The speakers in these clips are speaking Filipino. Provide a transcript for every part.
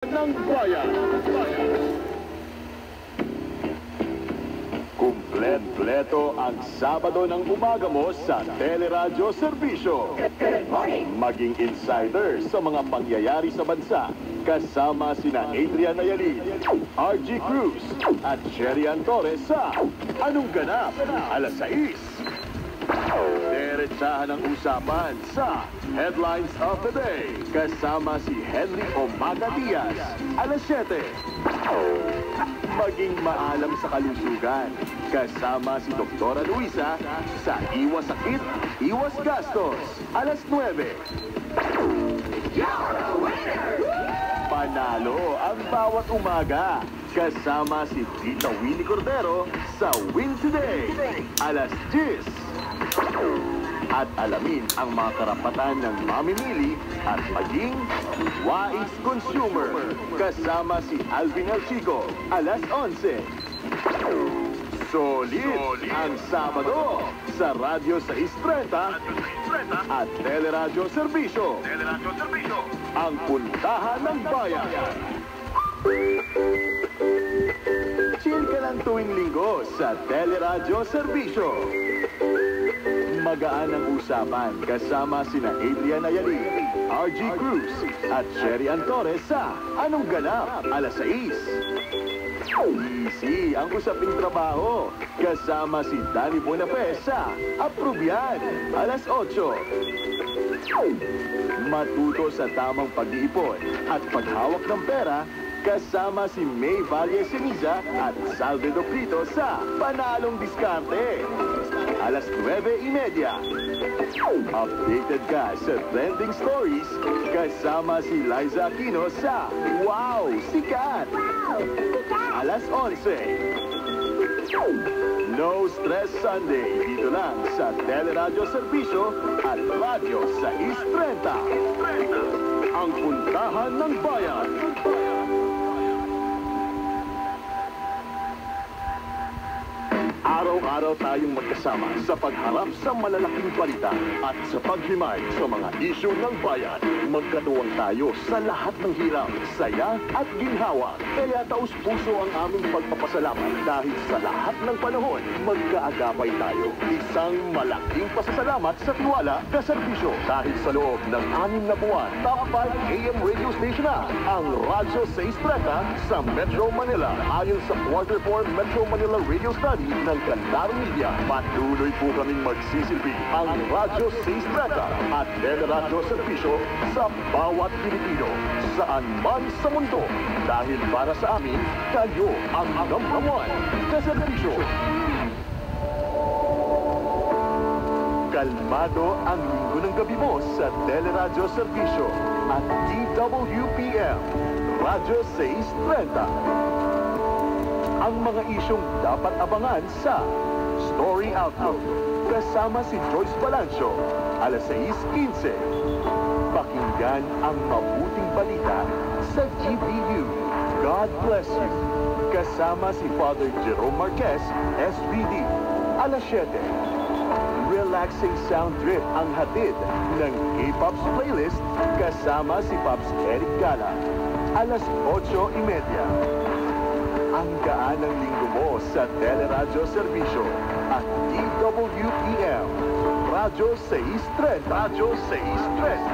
ng bayan. Kumpleto ang Sabado ng umaga mo sa Teleradyo Serbisyo. Maging insider sa mga pangyayari sa bansa. Kasama sina Adrian Ayalin, RG Cruz at Sherian Torres sa Anong Ganap? Alas 6. Diretsahan ang usapan sa Headlines of the Day. Kasama si Henry Omaga Diaz. Alas 7. Maging maalam sa kalusugan. Kasama si Doktora Luisa sa Iwas Sakit, Iwas Gastos. Alas 9. Panalo ang bawat umaga. Kasama si Tita Winnie Cordero sa Win Today. Alas 10. At alamin ang mga karapatan ng mamimili at maging wise consumer. Kasama si Alvin Alchico. Alas 11. Solid ang Sabado sa Radyo 630 at Teleradyo Serbisyo. Ang puntahan ng bayan. Chill ka lang tuwing linggo sa Teleradyo Serbisyo. Magaan ang usapan kasama sina Adrian Ayalin, RG Cruz at Sherian Torres sa Anong Ganap? Alas 6. Easy ang usaping trabaho kasama si Danny Bonapé sa Approve Yan. Alas 8. Matuto sa tamang pag-iipon at paghawak ng pera kasama si May Valle Seniza at Salve Doprito sa Panalong Diskarte. Alas 9:30. Updated ka sa trending stories kasama si Liza Aquino sa Wow! Sikat! Alas 11. No Stress Sunday dito lang sa Teleradyo Serbisyo at Radyo 630. Ang puntahan ng bayan. Araw-araw tayong magkasama sa pagharap sa malalaking balita at sa paghimay sa mga isyu ng bayan. Magkatuwang tayo sa lahat ng hirap, saya at ginhawa. Kaya taus-puso ang aming pagpapasalamat dahil sa lahat ng panahon, magkaagapay tayo. Isang malaking pasasalamat sa tiwala ka serbisyo. Dahil sa loob ng 6 na buwan, top 5 AM radio station na ang Radyo 630 sa Metro Manila. Ayon sa Q4 Metro Manila Radio Study ng Kandaro Media, patuloy po kaming magsisilbi ang Radyo 630 at Teleradyo Serbisyo sa bawat Pilipino, saan man sa mundo. Dahil para sa amin, kayo ang #1 na serbisyo. Kalmado ang linggo ng gabi mo sa Teleradyo Serbisyo at DWPM, Radyo 630. Ang mga isyong dapat abangan sa Story Outlook kasama si Joyce Balancio, alas 6:15. Pakinggan ang mabuting balita sa GBU. God bless you. Kasama si Father Jerome Marquez, SVD, alas 7. Relaxing sound trip ang hatid ng K-Pops playlist kasama si Pops Eric Gala, alas 8:30. Ang gaan ng linggo mo sa Teleradyo Serbisyo at DWPM, Radyo 630. Radyo 630.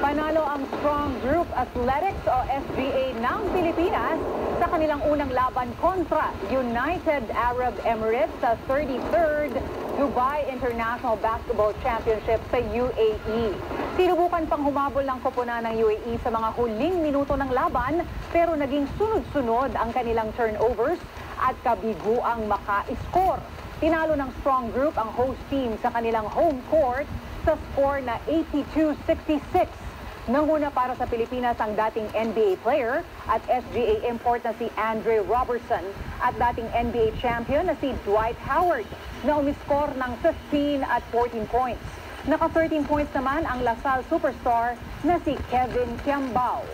Panalo ang Strong Group Athletics o SGA ng Pilipinas sa kanilang unang laban kontra United Arab Emirates sa 33rd Dubai International Basketball Championship sa UAE. Sinubukan pang humabol ng koponan ng UAE sa mga huling minuto ng laban pero naging sunod-sunod ang kanilang turnovers at kabiguang maka-score. Tinalo ng Strong Group ang host team sa kanilang home court sa score na 82-66. Nanguna para sa Pilipinas ang dating NBA player at SGA import na si Andre Robertson at dating NBA champion na si Dwight Howard na umiscore ng 15 at 14 points. Naka 13 points naman ang Lasal superstar na si Kevin Kiambao.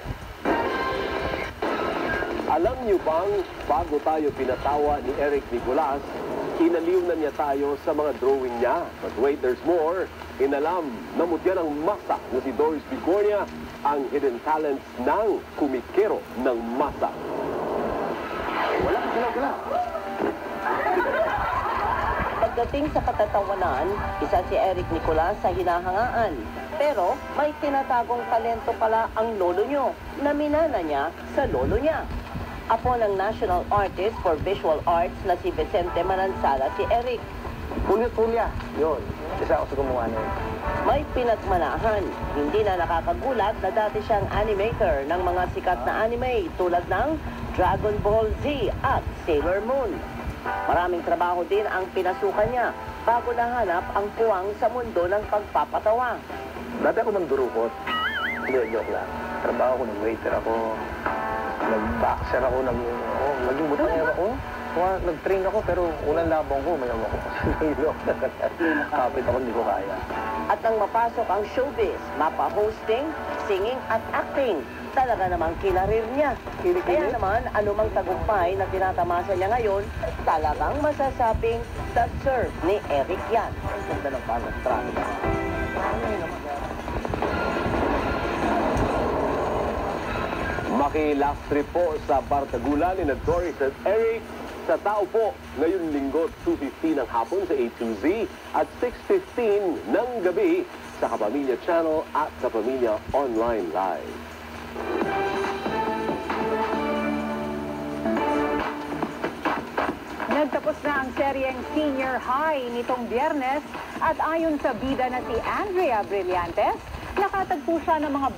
Alam niyo bang bago tayo pinatawa ni Eric Nicolas, inaliw na niya tayo sa mga drawing niya. But wait, there's more. Inalam na mutya ng masa na si Doris Bigornia ang hidden talents ng kumikero ng masa. Wala ka galaw-galaw. Pagdating sa katatawanan, isa si Eric Nicolas sa hinahangaan. Pero may tinatagong talento pala ang lolo nyo na minana niya sa lolo niya. Apo ng National Artist for Visual Arts na si Vicente Manansala si Eric. Pulya. Yun. Isa ako sa gumawa nun. May pinagmanahan. Hindi na nakakagulat na dati siyang animator ng mga sikat na anime tulad ng Dragon Ball Z at Sailor Moon. Maraming trabaho din ang pinasukan niya bago nahanap ang puwang sa mundo ng pagpapatawa. Dati ako nagdurukot. Hindi, joke lang. Trabaho ko, nag-waiter ako, nag-boxer ako, naging butangero ako. Nag-train ako, pero unang labong ko, mayaw ako. Kapit ako, hindi ko kaya. At nang mapasok ang showbiz, mapa-hosting, singing at acting, talaga namang kinarir niya. Kaya naman, anumang tagumpay na tinatamasa niya ngayon, talagang masasabing the serve ni Eric yan. Ang ganda ng pag-traffic ako. Maki-last trip po sa Bartagulan ni Doris at Eric sa tao po ngayong linggo 2:15 ng hapon sa A2Z at 6:15 ng gabi sa Kapamilya Channel at Kapamilya Online Live. Nagtapos na ang seryeng Senior High nitong Biyernes at ayon sa bida na si Andrea Brillantes, nakatagpo siya ng mga